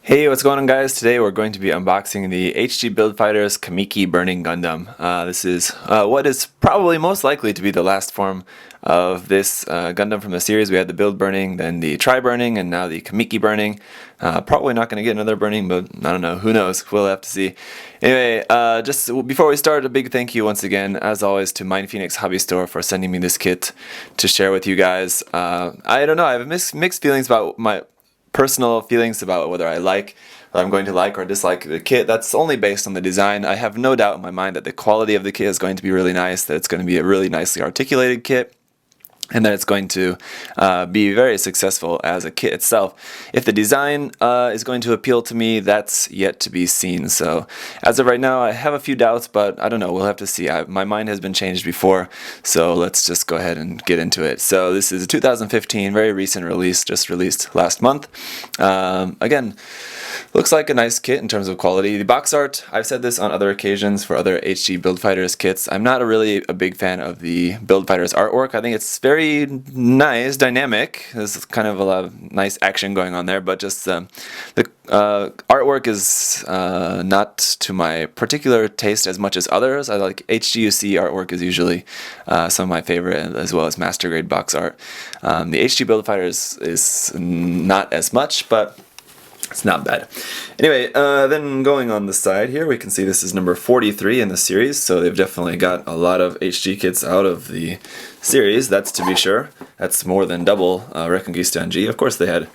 Hey, what's going on, guys? Today we're going to be unboxing the HG Build Fighters Kamiki Burning Gundam. This is what is probably most likely to be the last form of this Gundam from the series. We had the Build Burning, then the Try Burning, and now the Kamiki Burning. Probably not going to get another burning, but I don't know. Who knows? We'll have to see. Anyway, just before we start, a big thank you once again, as always, to MindFenix Hobby Store for sending me this kit to share with you guys. I don't know. I have mixed feelings about my personal feelings about whether I'm going to like or dislike the kit. That's only based on the design. I have no doubt in my mind that the quality of the kit is going to be really nice, that it's going to be a really nicely articulated kit, and that it's going to be very successful as a kit itself. If the design is going to appeal to me, that's yet to be seen. So as of right now, I have a few doubts, but I don't know. We'll have to see. My mind has been changed before, so let's just go ahead and get into it. So this is a 2015, very recent release, just released last month. Again, looks like a nice kit in terms of quality. The box art, I've said this on other occasions for other HG Build Fighters kits, I'm not really a big fan of the Build Fighters artwork. I think it's very nice, dynamic. There's kind of a lot of nice action going on there, but just the artwork is not to my particular taste as much as others. I like HGUC artwork is usually some of my favorite, as well as master grade box art. The HG Build Fighters is not as much, but it's not bad. Anyway, then going on the side here, we can see this is number 43 in the series, so they've definitely got a lot of HG kits out of the series, that's to be sure. That's more than double Reconquista G. Of course they had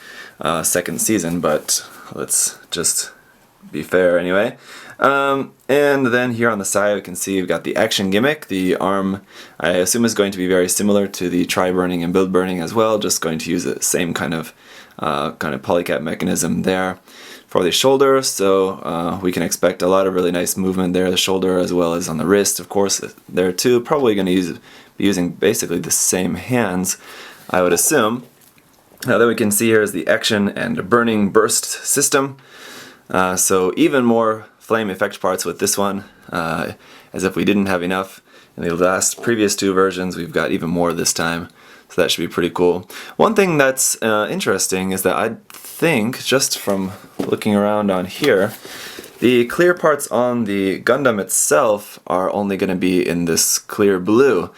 second season, but let's just be fair anyway. And then here on the side we can see we've got the action gimmick. The arm, I assume, is going to be very similar to the Try Burning and Build Burning as well, just going to use the same kind of polycap mechanism there for the shoulder, so we can expect a lot of really nice movement there, the shoulder as well as on the wrist, of course, there too. Probably going to be using basically the same hands, I would assume. Now that we can see here is the action and burning burst system, so even more flame effect parts with this one, as if we didn't have enough in the previous two versions. We've got even more this time. So that should be pretty cool. One thing that's interesting is that I think, just from looking around on here, the clear parts on the Gundam itself are only going to be in this clear blue.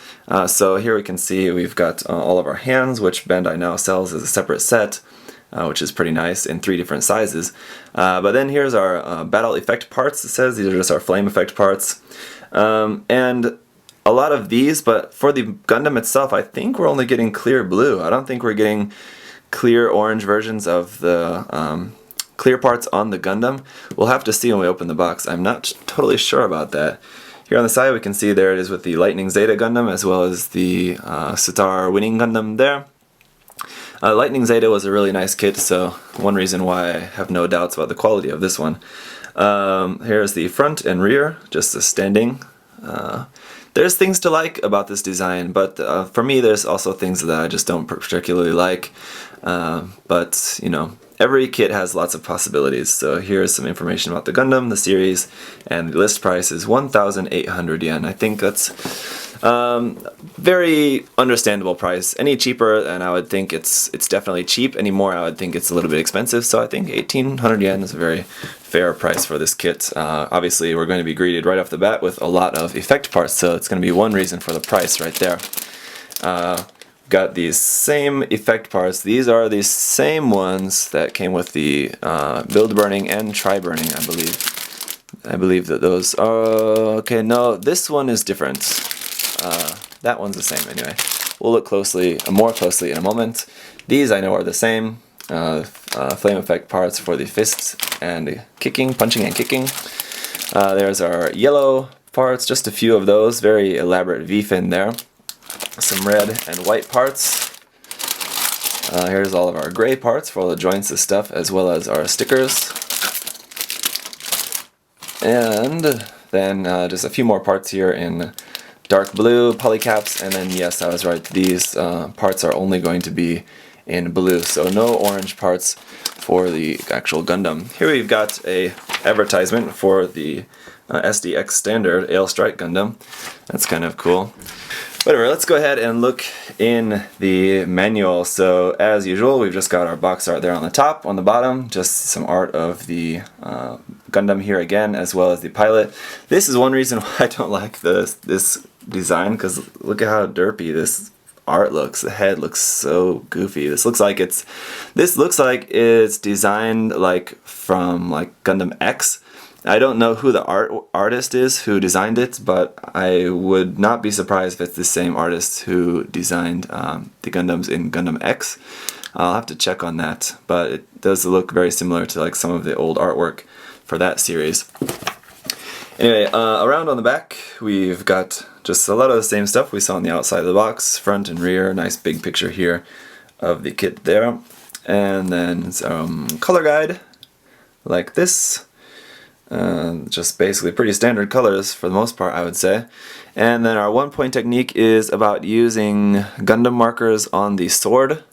So here we can see we've got all of our hands, which Bandai now sells as a separate set, which is pretty nice, in 3 different sizes. But then here's our battle effect parts. It says these are just our flame effect parts. And a lot of these, but for the Gundam itself, I think we're only getting clear blue. I don't think we're getting clear orange versions of the clear parts on the Gundam. We'll have to see when we open the box. I'm not totally sure about that. Here on the side we can see there it is with the Lightning Zeta Gundam as well as the Sitar Winning Gundam there. Lightning Zeta was a really nice kit, so one reason why I have no doubts about the quality of this one. Here's the front and rear, just a standing. There's things to like about this design, but for me there's also things that I just don't particularly like. But, you know, every kit has lots of possibilities. So here's some information about the Gundam, the series, and the list price is 1,800 yen. I think that's very understandable price. Any cheaper, and I would think it's definitely cheap. Any more, I would think it's a little bit expensive. So I think 1,800 yen is a very fair price for this kit. Obviously, we're going to be greeted right off the bat with a lot of effect parts, so it's going to be one reason for the price right there. Got these same effect parts. These are the same ones that came with the Build Burning and Try Burning, I believe. I believe that those are... okay, no, this one is different. That one's the same anyway. We'll look more closely in a moment. These I know are the same. Flame effect parts for the fists and kicking, punching and kicking. There's our yellow parts, just a few of those. Very elaborate V-fin there. Some red and white parts. Here's all of our gray parts for all the joints and stuff, as well as our stickers. And then just a few more parts here in dark blue, polycaps, and then yes, I was right, these parts are only going to be in blue, so no orange parts for the actual Gundam. Here we've got a advertisement for the SDX standard Ale Strike Gundam. That's kind of cool. Whatever, let's go ahead and look in the manual. So as usual, we've just got our box art there on the top, on the bottom, just some art of the Gundam here again, as well as the pilot. This is one reason why I don't like this design, because look at how derpy this art looks. The head looks so goofy. This looks like it's designed like from like Gundam X. I don't know who the artist is who designed it, but I would not be surprised if it's the same artist who designed the Gundams in Gundam X. I'll have to check on that, but it does look very similar to like some of the old artwork for that series. Anyway, around on the back, we've got just a lot of the same stuff we saw on the outside of the box, front and rear. Nice big picture here of the kit there. And then some color guide, like this. Just basically pretty standard colors for the most part, I would say. And then our 1-point technique is about using Gundam markers on the sword.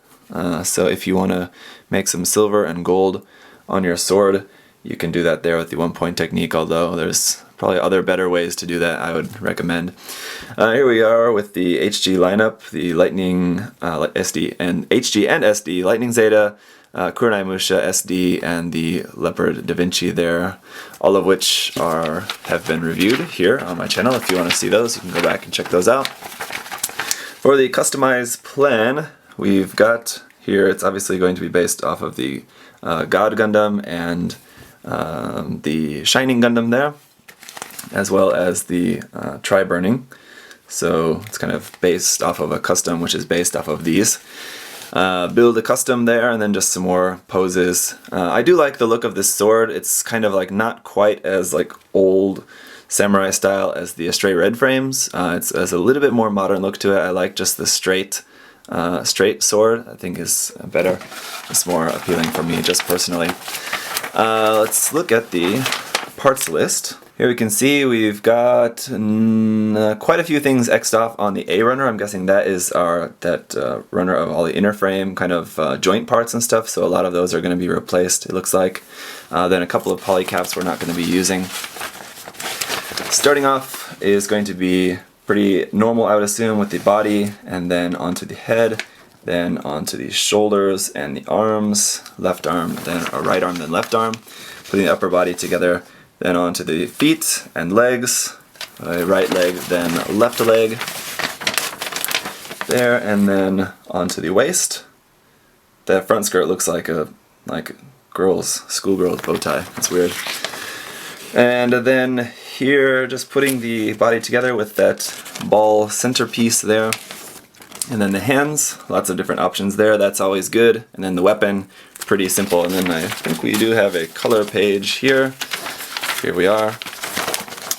So if you want to make some silver and gold on your sword, you can do that there with the 1-point technique, although there's probably other better ways to do that I would recommend. Here we are with the HG lineup, the Lightning SD and HG and SD, Lightning Zeta, Kurenai Musha SD, and the Leopard Da Vinci there, all of which have been reviewed here on my channel. If you want to see those, you can go back and check those out. For the customized plan, we've got here, it's obviously going to be based off of the God Gundam and the Shining Gundam there, as well as the Tri-Burning. So it's kind of based off of a custom, which is based off of these. Build a custom there, and then just some more poses. I do like the look of this sword. It's kind of like not quite as like old samurai style as the Astray Red frames. It has a little bit more modern look to it. I like just the straight sword. I think is better. It's more appealing for me, just personally. Let's look at the parts list. Here we can see we've got quite a few things X'd off on the A runner. I'm guessing that is that runner of all the inner frame kind of joint parts and stuff, so a lot of those are going to be replaced, it looks like. Then a couple of polycaps we're not going to be using. Starting off is going to be pretty normal, I would assume, with the body, and then onto the head, then onto the shoulders and the arms, left arm, then a right arm, then left arm, putting the upper body together. Then onto the feet and legs, right leg, then left leg, there, and then onto the waist. That front skirt looks like a schoolgirl's bow tie. It's weird. And then here, just putting the body together with that ball centerpiece there. And then the hands, lots of different options there. That's always good. And then the weapon, pretty simple. And then I think we do have a color page here. Here we are.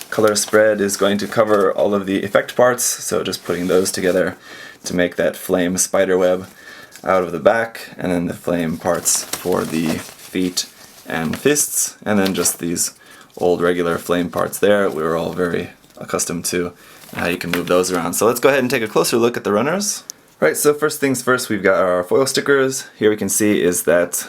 Color spread is going to cover all of the effect parts, so just putting those together to make that flame spider web out of the back, and then the flame parts for the feet and fists, and then just these old regular flame parts there. We were all very accustomed to how you can move those around. So let's go ahead and take a closer look at the runners. Right, so first things first, we've got our foil stickers. Here we can see is that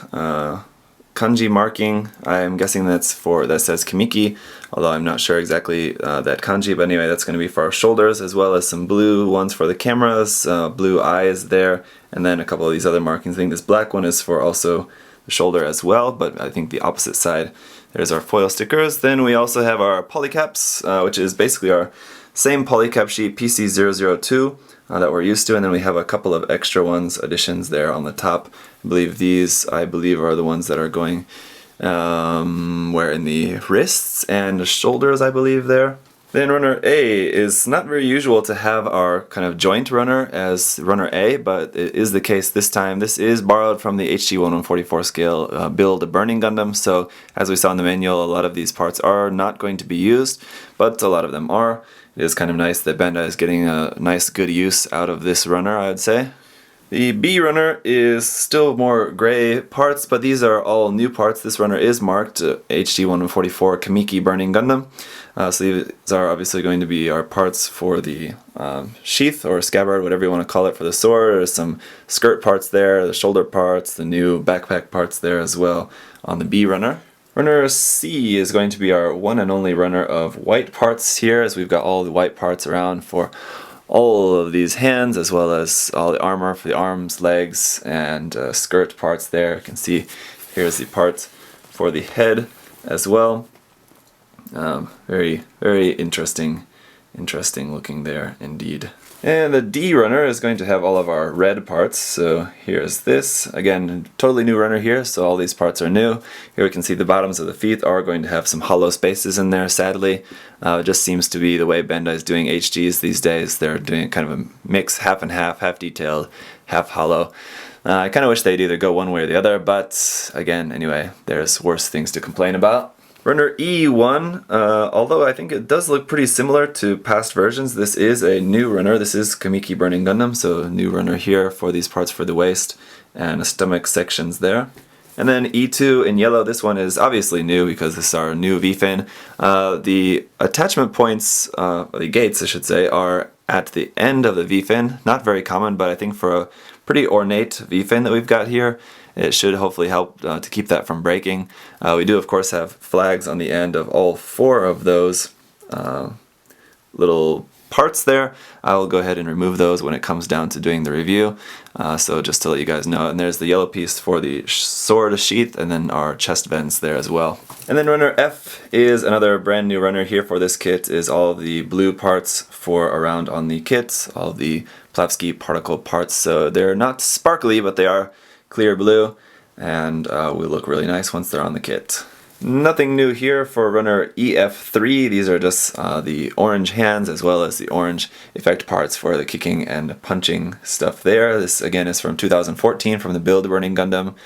kanji marking. I'm guessing that says Kamiki, although I'm not sure exactly that kanji, but anyway, that's going to be for our shoulders, as well as some blue ones for the cameras, blue eyes there, and then a couple of these other markings. I think this black one is for also the shoulder as well, but I think the opposite side, there's our foil stickers. Then we also have our polycaps, which is basically our same polycap sheet, PC002, that we're used to, and then we have a couple of extra additions there on the top. I believe these are the ones that are going where in the wrists and shoulders, I believe there. Then runner A is not very usual to have our kind of joint runner as runner A, but it is the case this time. This is borrowed from the HG-1144 scale build a Burning Gundam, so as we saw in the manual, a lot of these parts are not going to be used, but a lot of them are. It is kind of nice that Bandai is getting a nice good use out of this runner, I would say. The B runner is still more gray parts, but these are all new parts. This runner is marked HG-1144 Kamiki Burning Gundam. So these are obviously going to be our parts for the sheath or scabbard, whatever you want to call it, for the sword. There's some skirt parts there, the shoulder parts, the new backpack parts there as well on the B runner. Runner C is going to be our one and only runner of white parts here, as we've got all the white parts around for all of these hands, as well as all the armor for the arms, legs, and skirt parts there. You can see here's the parts for the head as well. Very, very interesting looking there indeed. And the D runner is going to have all of our red parts. So here's this. Again, totally new runner here, so all these parts are new. Here we can see the bottoms of the feet are going to have some hollow spaces in there, sadly. It just seems to be the way Bandai is doing HGs these days. They're doing kind of a mix, half and half detailed, half hollow. I kind of wish they'd either go one way or the other, but again, anyway, there's worse things to complain about. Runner E1, although I think it does look pretty similar to past versions, this is a new runner. This is Kamiki Burning Gundam, so a new runner here for these parts for the waist and the stomach sections there. And then E2 in yellow, this one is obviously new because this is our new V-fin. The attachment points, the gates I should say, are at the end of the V-fin. Not very common, but I think for a pretty ornate V-fin that we've got here, it should hopefully help to keep that from breaking. We do of course have flags on the end of all 4 of those little parts there. I will go ahead and remove those when it comes down to doing the review. So just to let you guys know, and there's the yellow piece for the sword sheath, and then our chest vents there as well. And then runner F is another brand new runner here for this kit, is all the blue parts for around on the kit, all the Plavsky particle parts. So they're not sparkly, but they are clear blue, and will look really nice once they're on the kit. Nothing new here for runner EF3. These are just the orange hands as well as the orange effect parts for the kicking and punching stuff there. This again is from 2014 from the Build Burning Gundam.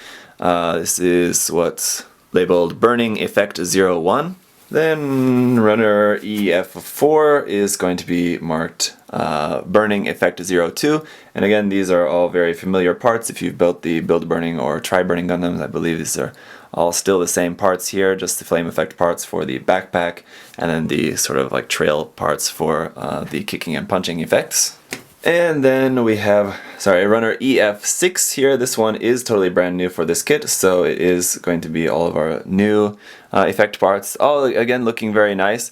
This is what's labeled Burning Effect 01. Then runner EF4 is going to be marked Burning Effect 02. And again, these are all very familiar parts. If you've built the Build Burning or Try Burning Gundams, I believe these are all still the same parts here, just the flame effect parts for the backpack, and then the sort of like trail parts for the kicking and punching effects. And then we have, runner EF6 here. This one is totally brand new for this kit, so it is going to be all of our new effect parts. All, again, looking very nice.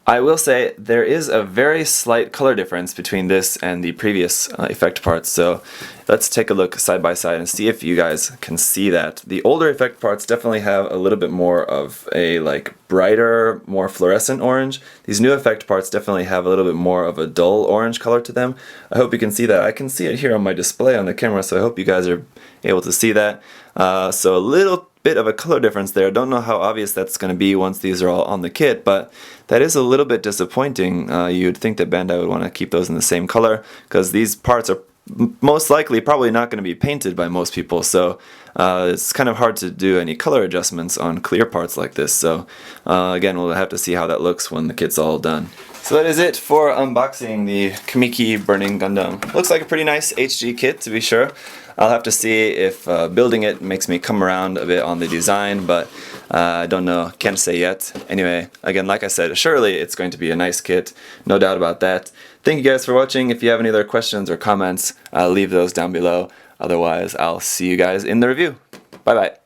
I will say there is a very slight color difference between this and the previous effect parts, so let's take a look side by side and see if you guys can see that. The older effect parts definitely have a little bit more of a like brighter, more fluorescent orange. These new effect parts definitely have a little bit more of a dull orange color to them. I hope you can see that. I can see it here on my display on the camera, so I hope you guys are able to see that. So a little bit of a color difference there. Don't know how obvious that's going to be once these are all on the kit, but that is a little bit disappointing. You'd think that Bandai would want to keep those in the same color, because these parts are most likely probably not going to be painted by most people, so it's kind of hard to do any color adjustments on clear parts like this. So again, we'll have to see how that looks when the kit's all done. So that is it for unboxing the Kamiki Burning Gundam. Looks like a pretty nice HG kit, to be sure. I'll have to see if building it makes me come around a bit on the design, but I don't know, can't say yet. Anyway, again, like I said, surely it's going to be a nice kit, no doubt about that. Thank you guys for watching. If you have any other questions or comments, leave those down below. Otherwise, I'll see you guys in the review. Bye bye.